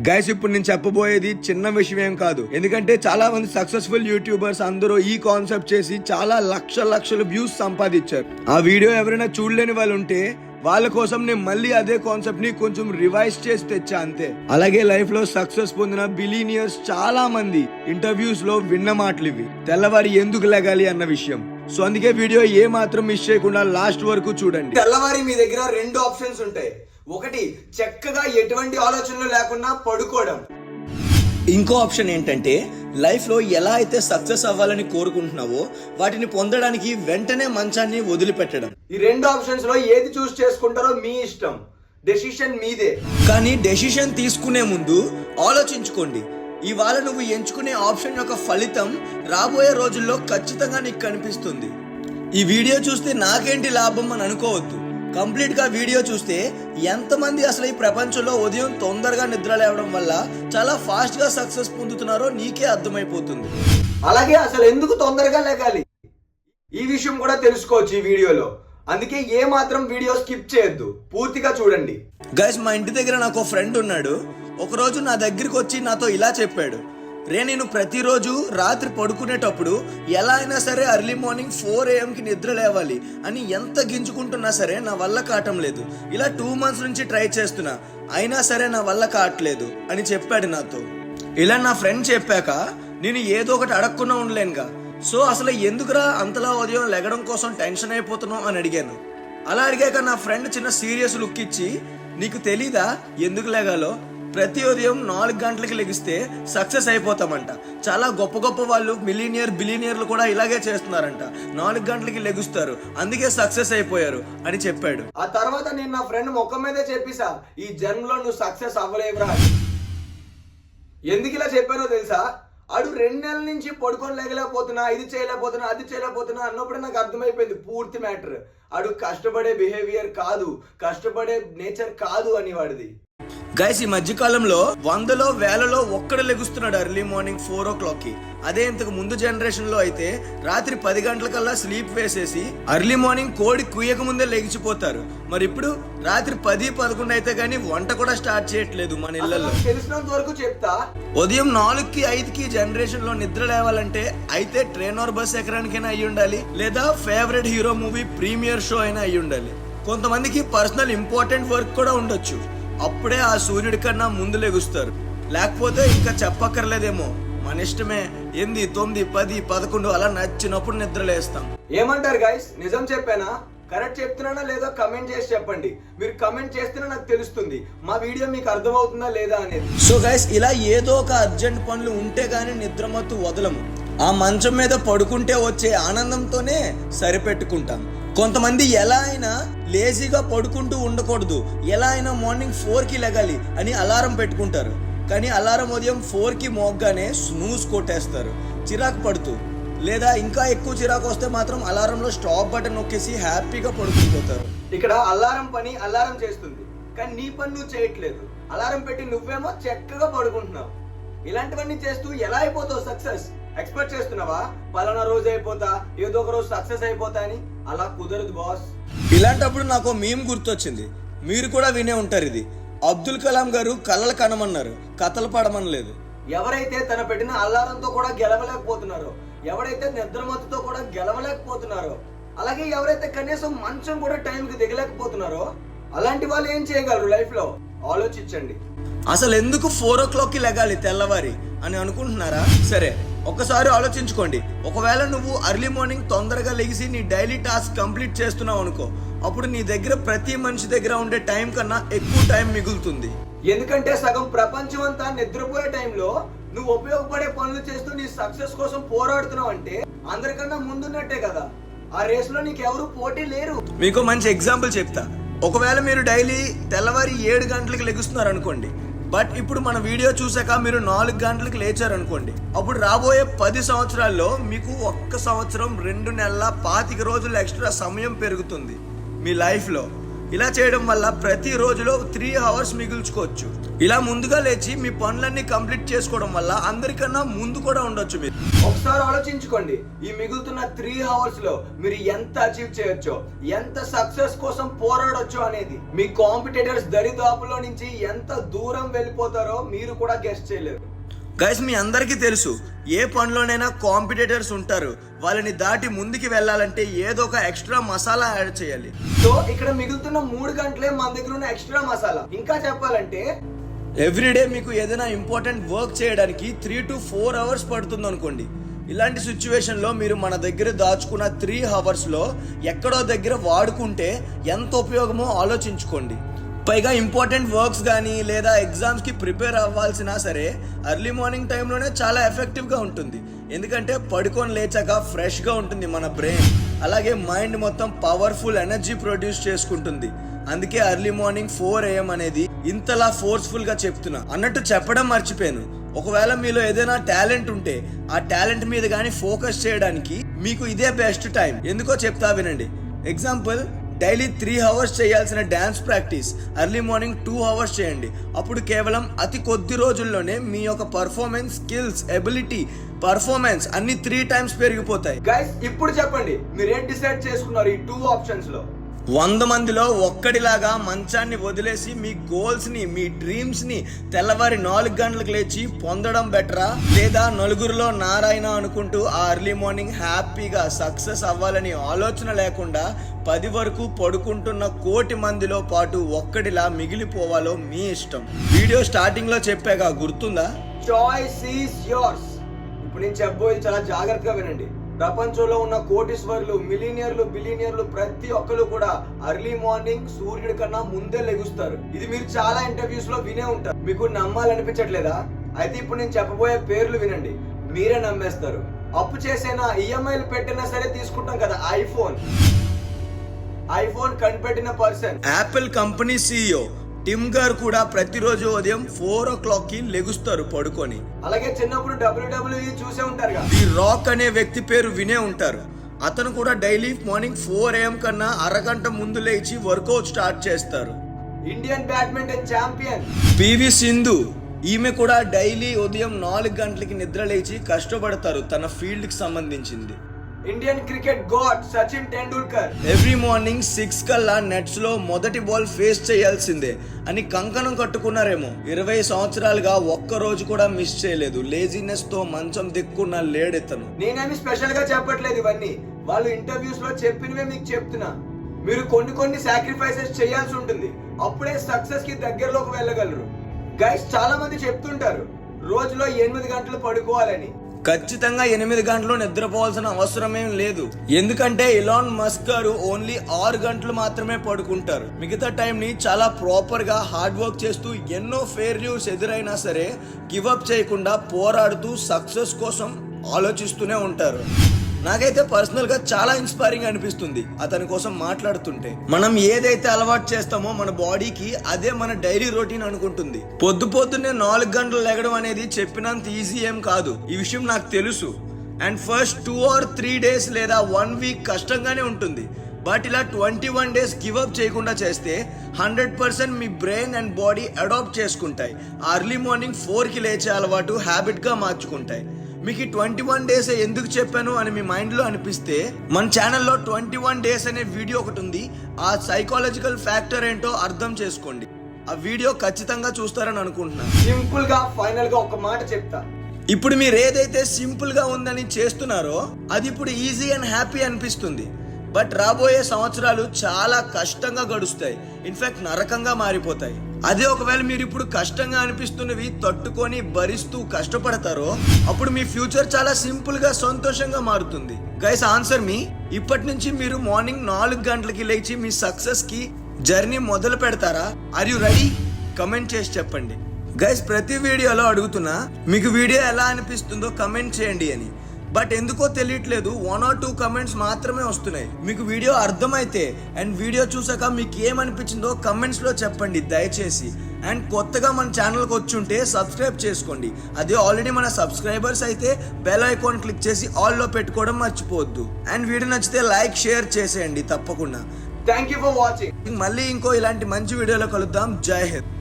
Guys ఇప్పుడు నేను చెప్పబోయేది చిన్న విషయం ఏం కాదు. ఎందుకంటే చాలా మంది సక్సెస్ఫుల్ యూట్యూబర్స్ అందరూ ఈ కాన్సెప్ట్ చేసి చాలా లక్షల వ్యూస్ సంపాదించారు. ఆ వీడియో ఎవరైనా చూడలేని వాళ్ళు ఉంటే వాళ్ళ కోసం నేను మళ్ళీ అదే కాన్సెప్ట్ ని కొంచెం రివైజ్ చేసి తెచ్చా అంతే. అలాగే లైఫ్ లో సక్సెస్ పొందిన బిలీనియర్స్ చాలా మంది ఇంటర్వ్యూస్ లో విన్న మాటలు ఇవి, తెల్లవారి ఎందుకు లెగాలి అన్న విషయం. సో అందుకే వీడియో ఏ మాత్రం మిస్ చేయకుండా లాస్ట్ వరకు చూడండి. తెల్లవారి మీ దగ్గర రెండు ఆప్షన్స్ ఉంటాయి. ఒకటి చక్కగా ఎటువంటి ఆలోచనలు లేకుండా పడుకోవడం. ఇంకో ఆప్షన్ ఏంటంటే లైఫ్ లో ఎలా అయితే సక్సెస్ అవ్వాలని కోరుకుంటున్నావో వాటిని పొందడానికి వెంటనే మంచాన్ని వదిలిపెట్టడం. ఈ రెండు ఆప్షన్స్ లో ఏది చూస్ చేసుకుంటారో మీ ఇష్టం, డెసిషన్ మీదే. కానీ డెసిషన్ తీసుకునే ముందు ఆలోచించుకోండి, ఇవాళ నువ్వు ఎంచుకునే ఆప్షన్ యొక్క ఫలితం రాబోయే రోజుల్లో ఖచ్చితంగా నీకు కనిపిస్తుంది. ఈ వీడియో చూస్తే నాకేంటి లాభం అని అనుకోవద్దు. కంప్లీట్ గా వీడియో చూస్తే ఎంతమంది అసలు ఈ ప్రపంచంలో ఉదయం తొందరగా నిద్ర లేవడం వల్ల చాలా ఫాస్ట్ గా సక్సెస్ పొందుతున్నారో నీకే అర్థమైపోతుంది. అలాగే అసలు ఎందుకు తొందరగా లేగాలి ఈ విషయం కూడా తెలుసుకోవచ్చు ఈ వీడియోలో. అందుకే ఏ మాత్రం వీడియో స్కిప్ చేయొద్దు, పూర్తిగా చూడండి. గైస్, మా ఇంటి దగ్గర నాకు ఒక ఫ్రెండ్ ఉన్నాడు. ఒకరోజు నా దగ్గరికి వచ్చి నాతో ఇలా చెప్పాడు, రే నేను ప్రతిరోజు రాత్రి పడుకునేటప్పుడు ఎలా అయినా సరే ఎర్లీ మార్నింగ్ 4 AM నిద్ర లేవాలి అని ఎంత గింజుకుంటున్నా సరే నా వల్ల కావటం లేదు. ఇలా 2 months నుంచి ట్రై చేస్తున్నా, అయినా సరే నా వల్ల కావట్లేదు అని చెప్పాడు నాతో. ఇలా నా ఫ్రెండ్ చెప్పాక నేను ఏదో ఒకటి అడగకుండా ఉండలేనుగా. సో అసలు ఎందుకురా అంతలా ఉదయం లెగడం కోసం టెన్షన్ అయిపోతున్నావు అని అడిగాను. అలా అడిగాక నా ఫ్రెండ్ చిన్న సీరియస్ లుక్ ఇచ్చి, నీకు తెలీదా ఎందుకు లేగాలో? ప్రతి ఉదయం 4 గంటలకి లెగిస్తే సక్సెస్ అయిపోతామంట. చాలా గొప్ప వాళ్ళు బిలీనియర్లు కూడా ఇలాగే చేస్తున్నారంట. 4 గంటలకి లెగుస్తారు, అందుకే సక్సెస్ అయిపోయారు అని చెప్పాడు. ఆ తర్వాత నేను నా ఫ్రెండ్ ముఖం మీదే చెప్పేసా, ఈ జన్మలో నువ్వు సక్సెస్ అవ్వలేవురా. ఎందుకు ఇలా చెప్పానో తెలుసా? అడు 2 నెలల నుంచి పడుకొని లేగలేకపోతున్నా, ఇది చేయలేకపోతున్నా, అది చేయలేకపోతున్నా అన్నప్పుడు నాకు అర్థమైపోయింది పూర్తి మ్యాటర్. అడు కష్టపడే బిహేవియర్ కాదు, కష్టపడే నేచర్ కాదు అని వాడిది. గైస్, ఈ మధ్యకాలంలో 100లో 1000లో ఒక్కడు లెగుస్తున్నాడు ఎర్లీ మార్నింగ్ 4 o'clock. అదే ఇంతకు ముందు జనరేషన్ లో అయితే రాత్రి 10 గంటలకల్లా స్లీప్ వేసేసి ఎర్లీ మార్నింగ్ కోడి కుయ్యక ముందే లెగిచిపోతారు. మరి ఇప్పుడు రాత్రి 10-11 అయితే గానీ వంట కూడా స్టార్ట్ చేయట్లేదు మన ఇళ్లలో. తెలిసినంత వరకు చెప్తా, ఉదయం 4కి 5కి జనరేషన్ లో నిద్ర లేవాలంటే అయితే ట్రైన్ ఆర్ బస్ ఎక్కడానికైనా అయ్యి ఉండాలి, లేదా favourite hero movie premiere show అయినా అయ్యి ఉండాలి. కొంతమందికి పర్సనల్ ఇంపార్టెంట్ వర్క్ కూడా ఉండొచ్చు, అప్పుడే ఆ సూర్యుడి కన్నా ముందు లెగుస్తారు. లేకపోతే ఇంకా చెప్పక్కర్లేదేమో, మన ఇష్టమే. 8, 9, 10, 11 అలా నచ్చినప్పుడు నిద్రలేస్తాం. ఏమంటారు గైస్? నిజం చెప్పానా? కరెక్ట్ చెప్తున్నానా లేదా కమెంట్ చేసి చెప్పండి. మీరు కమెంట్ చేస్తేనే నాకు తెలుస్తుంది మా వీడియో మీకు అర్థమవుతుందా లేదా అనేది. సో గైస్, ఇలా ఏదో ఒక అర్జెంట్ పనులు ఉంటే గానీ నిద్రమత్తు వదలము. ఆ మంచం మీద పడుకుంటే వచ్చే ఆనందంతోనే సరిపెట్టుకుంటాం. కొంతమంది ఎలా అయినా లేజీగా పడుకుంటూ ఉండకూడదు, ఎలా అయినా మార్నింగ్ 4కి లెగాలి అని అలారం పెట్టుకుంటారు. కానీ అలారం ఉదయం 4కి మోగ్గానే స్నూజ్ కొట్టేస్తారు చిరాకు పడుతూ. లేదా ఇంకా ఎక్కువ చిరాకు వస్తే మాత్రం అలారంలో స్టాప్ బటన్ నొక్కేసి హ్యాపీగా పడుకుండిపోతారు. ఇక్కడ అలారం పని అలారం చేస్తుంది, కానీ నీ పని నువ్వు చేయట్లేదు. అలారం పెట్టి నువ్వేమో చక్కగా పడుకుంటున్నావు. ఇలాంటివన్నీ చేస్తూ ఎలా అయిపోతావు సక్సెస్? ఎక్స్పెక్ట్ చేస్తున్నావా పలానా రోజు అయిపోతా, ఏదో ఒక రోజు సక్సెస్ అయిపోతా అని? అలా కుదరదు బాస్. ఇలాంటప్పుడు నాకు మీమ్ గుర్తొచ్చింది, మీరు కూడా వినే ఉంటారు ఇది. అబ్దుల్ కలాం గారు కలలు కనమన్నారు, కథలు పడమనలేదు. ఎవరైతే తన పెట్టిన అల్లారంతో కూడా గెలవలేకపోతున్నారో, ఎవరైతే నిద్రమత్తుతో కూడా గెలవలేకపోతున్నారో, అలాగే ఎవరైతే కనీసం మంచం కూడా టైంకి దిగలేకపోతున్నారో, అలాంటి వాళ్ళు ఏం చేయగలరు లైఫ్ లో? ఆలోచించండి. అసలు ఎందుకు 4 o'clockకి లెగాలి తెల్లవారి అని అనుకుంటున్నారా? సరే, ఒక్కసారి ఆలోచించుకోండి. ఒకవేళ నువ్వు ఎర్లీ మార్నింగ్ తొందరగా లెగిసి నీ డైలీ టాస్క్ కంప్లీట్ చేస్తున్నావు అనుకో, అప్పుడు నీ దగ్గర ప్రతి మనిషి దగ్గర ఉండే టైం కన్నా ఎక్కువ టైం మిగులుతుంది. ఎందుకంటే సగం ప్రపంచం అంతా నిద్రపోయే టైంలో నువ్వు ఉపయోగపడే పనులు చేస్తూ నీ సక్సెస్ కోసం పోరాడుతున్నావు అంటే అందరికన్నా ముందున్నట్టే కదా. ఆ రేస్ లో నీకు ఎవరు పోటీ లేరు. మీకు మంచి ఎగ్జాంపుల్ చెప్తా. ఒకవేళ మీరు డైలీ తెల్లవారి 7 గంటలకు లెగుస్తున్నారు అనుకోండి, బట్ ఇప్పుడు మన వీడియో చూసాక మీరు 4 గంటలకు లేచారనుకోండి, అప్పుడు రాబోయే 10 సంవత్సరాల్లో మీకు 1 సంవత్సరం 2 నెలల 25 రోజులు ఎక్స్ట్రా సమయం పెరుగుతుంది మీ లైఫ్లో. ఇలా చేయడం వల్ల ప్రతి రోజులో 3 hours మిగుల్చుకోవచ్చు. ఇలా ముందుగా లేచి మీ పనులన్నీ కంప్లీట్ చేసుకోవడం వల్ల అందరికన్నా ముందు కూడా ఉండొచ్చు. మీరు ఒకసారి ఆలోచించుకోండి, ఈ మిగులుతున్న 3 hours లో మీరు ఎంత అచీవ్ చేయొచ్చో, ఎంత సక్సెస్ కోసం పోరాడొచ్చో అనేది. మీ కాంపిటేటర్స్ దరిదాపులో నుంచి ఎంత దూరం వెళ్ళిపోతారో మీరు కూడా గెస్ చేయలేరు. గైస్, మీ అందరికీ తెలుసు, ఏ పనిలోనైనా కాంపిటేటర్స్ ఉంటారు. వాళ్ళని దాటి ముందుకి వెళ్ళాలంటే ఏదో ఒక ఎక్స్ట్రా మసాలా యాడ్ చేయాలి. సో ఇక్కడ మిగులుతున్న 3 గంటలే మన దగ్గర ఉన్న ఎక్స్ట్రా మసాలా. ఇంకా చెప్పాలంటే ఎవ్రీడే మీకు ఏదైనా ఇంపార్టెంట్ వర్క్ చేయడానికి 3 to 4 hours పడుతుంది అనుకోండి. ఇలాంటి సిచ్యువేషన్ లో మీరు మన దగ్గర దాచుకున్న 3 hours లో ఎక్కడో దగ్గర వాడుకుంటే ఎంత ఉపయోగమో ఆలోచించుకోండి. పైగా ఇంపార్టెంట్ వర్క్స్ కానీ లేదా ఎగ్జామ్స్కి ప్రిపేర్ అవ్వాల్సినా సరే ఎర్లీ మార్నింగ్ టైంలోనే చాలా ఎఫెక్టివ్గా ఉంటుంది. ఎందుకంటే పడుకొని లేచాక ఫ్రెష్గా ఉంటుంది మన బ్రెయిన్. అలాగే మైండ్ మొత్తం పవర్ఫుల్ ఎనర్జీ ప్రొడ్యూస్ చేసుకుంటుంది. అందుకే ఎర్లీ మార్నింగ్ 4 AM అనేది ఇంతలా ఫోర్స్ఫుల్గా చెప్తున్నా. అన్నట్టు చెప్పడం మర్చిపోయాను, ఒకవేళ మీలో ఏదైనా టాలెంట్ ఉంటే ఆ టాలెంట్ మీద కానీ ఫోకస్ చేయడానికి మీకు ఇదే బెస్ట్ టైం. ఎందుకో చెప్తా వినండి. ఎగ్జాంపుల్, డైలీ 3 hours చేయాల్సిన dance practice early morning 2 hours చేయండి. అప్పుడు కేవలం అతి కొద్ది రోజుల్లోనే మీ యొక్క పర్ఫార్మెన్స్, స్కిల్స్, ఎబిలిటీ, పర్ఫార్మెన్స్ అన్ని 3 times పెరిగిపోతాయి. గైస్, ఇప్పుడు చెప్పండి, మీరు ఏం డిసైడ్ చేసుకున్నారు ఈ 2 options లో? 100 మందిలో ఒక్కడిలాగా మంచాన్ని వదిలేసి మీ గోల్స్ ని, మీ డ్రీమ్స్ ని తెల్లవారి 4 గంటలకు లేచి పొందడం బెటరా, లేదా నలుగురిలో నారాయణ అనుకుంటూ ఆ ఎర్లీ మార్నింగ్ హ్యాపీగా సక్సెస్ అవ్వాలని ఆలోచన లేకుండా 10 వరకు పడుకుంటున్న 1 కోటి మందిలో పాటు ఒక్కడిలా మిగిలిపోవాలో మీ ఇష్టం. వీడియో స్టార్టింగ్ లో చెప్పాగా, గుర్తుందా? Choice is yours. ఇప్పుడు నేను చెప్పబోయేది చాలా జాగ్రత్తగా వినండి. ప్రపంచంలో ఉన్న కోటీశ్వరులు, మిలీనియర్లు, బిలీనియర్లు ప్రతి ఒక్కరు కూడా ఎర్లీ మార్నింగ్ సూర్యుడి కన్నా ముందే లెగుస్తారు. ఇది మీరు చాలా ఇంటర్వ్యూస్ లో వినే ఉంటారు. మీకు నమ్మాలనిపించట్లేదా? అయితే ఇప్పుడు నేను చెప్పబోయే పేర్లు వినండి, మీరే నమ్మేస్తారు. అప్పు చేసేనా, ఈఎంఐలు పెట్టినా సరే తీసుకుంటాం కదా ఐఫోన్ కనిపెట్టిన person, Apple company CEO Tim గారు కూడా ప్రతిరోజు ఉదయం 4 o'clock లెగుస్తారు పడుకొని. అలాగే చిన్నప్పుడు WWE చూసే ఉంటారు. ది రాక్ అనే వ్యక్తి పేరు వినే ఉంటారు. అతను కూడా డైలీ మార్నింగ్ 4 AM కన్నా అరగంట ముందు లేచి వర్కౌట్ స్టార్ట్ చేస్తారు. Indian badminton champion PV Sindhu, ఈమె కూడా డైలీ ఉదయం 4 గంటలకి నిద్ర లేచి కష్టపడతారు తన ఫీల్డ్ కి సంబంధించింది. Indian cricket God Sachin Tendulkar every morning 6 కల్లా నెట్స్ లో మొదటి బాల్ ఫేస్ చేయాల్సిందే అని కంకణం కట్టుకున్నారేమో. 20 సంవత్సరాలుగా ఒక్క రోజు కూడా మిస్ చేయలేదు. లేజినెస్ తో మంచం దిక్కున్న లేడెత్తను. నేనేమి స్పెషల్ గా చెప్పట్లేదు, ఇవన్నీ వాళ్ళు ఇంటర్వ్యూస్ లో చెప్పినవే మీకు చెప్తున్నా. మీరు కొన్ని సాక్రిఫైసెస్ చేయాల్సి ఉంటుంది, అప్పుడే సక్సెస్ కి దగ్గరలోకి వెళ్ళగలరు. గైస్, చాలా మంది చెప్తుంటారు రోజులో 8 గంటలు పడుకోవాలని. ఖచ్చితంగా 8 గంటలు నిద్రపోవాల్సిన అవసరమేం లేదు. ఎందుకంటే ఎలాన్ మస్క్ గారు ఓన్లీ 6 గంటలు మాత్రమే పడుకుంటారు. మిగతా టైం ని చాలా ప్రాపర్ గా హార్డ్ వర్క్ చేస్తూ ఎన్నో ఫెయిల్యూర్స్ ఎదురైనా సరే గివ్ అప్ చేయకుండా పోరాడుతూ సక్సెస్ కోసం ఆలోచిస్తూనే ఉంటారు. నాకైతే పర్సనల్ గా చాలా ఇన్స్పైరింగ్ అనిపిస్తుంది అతని కోసం మాట్లాడుతుంటే. మనం ఏదైతే అలవాటు చేస్తామో మన బాడీకి అదే మన డైలీ రొటీన్ అనుకుంటుంది. పొద్దున్నే 4 గంటలు లెగడం అనేది చెప్పినంత ఈజీ ఏం కాదు, ఈ విషయం నాకు తెలుసు. అండ్ ఫస్ట్ 2 or 3 days లేదా 1 week కష్టంగానే ఉంటుంది. బట్ ఇలా 21 days గివ్ అప్ చేయకుండా చేస్తే 100% మీ బ్రెయిన్ అండ్ బాడీ అడాప్ట్ చేసుకుంటాయి. ఎర్లీ మార్నింగ్ 4కి లేచే అలవాటు హ్యాబిట్ గా మార్చుకుంటాయి. మీకు 21 days ఎందుకు చెప్పాను అని మీ మైండ్ లో అనిపిస్తే మన ఛానల్లో 21 days అనే వీడియో ఒకటి ఉంది. ఆ సైకాలజికల్ ఫ్యాక్టర్ ఏంటో అర్థం చేసుకోండి. ఆ వీడియో ఖచ్చితంగా చూస్తారని అనుకుంటున్నాను. సింపుల్ గా ఫైనల్ గా ఒక మాట చెప్తా. ఇప్పుడు మీరు ఏదైతే సింపుల్ గా ఉందని చేస్తున్నారో అది ఇప్పుడు ఈజీ అండ్ హ్యాపీ అనిపిస్తుంది. బట్ రాబోయే సంవత్సరాలు చాలా కష్టంగా గడుస్తాయి. ఇన్ఫాక్ట్ నరకంగా మారిపోతాయి. అదే ఒకవేళ మీరు ఇప్పుడు కష్టంగా అనిపిస్తున్నవి తట్టుకొని భరిస్తూ కష్టపడతారో అప్పుడు మీ ఫ్యూచర్ చాలా సింపుల్ గా సంతోషంగా మారుతుంది. గైస్, ఆన్సర్ మీ. ఇప్పటి నుంచి మీరు మార్నింగ్ 4 గంటలకి లేచి మీ సక్సెస్ కి జర్నీ మొదలు పెడతారా? Are you ready? కమెంట్ చేసి చెప్పండి. గైస్, ప్రతి వీడియోలో అడుగుతున్నా మీకు వీడియో ఎలా అనిపిస్తుందో కమెంట్ చేయండి అని. బట్ ఎందుకో తెలియట్లేదు, 1 or 2 కమెంట్స్ మాత్రమే వస్తున్నాయి. మీకు వీడియో అర్థమైతే అండ్ వీడియో చూసాక మీకు ఏమనిపించిందో కమెంట్స్ లో చెప్పండి దయచేసి. అండ్ కొత్తగా మన ఛానల్కి వచ్చి ఉంటే సబ్స్క్రైబ్ చేసుకోండి. అదే ఆల్రెడీ మన సబ్స్క్రైబర్స్ అయితే బెల్ ఐకాన్ క్లిక్ చేసి ఆల్లో పెట్టుకోవడం మర్చిపోవద్దు. అండ్ వీడియో నచ్చితే లైక్, షేర్ చేసేయండి తప్పకుండా. Thank you for watching. మళ్ళీ ఇంకో ఇలాంటి మంచి వీడియోలో కలుద్దాం. జై హింద్.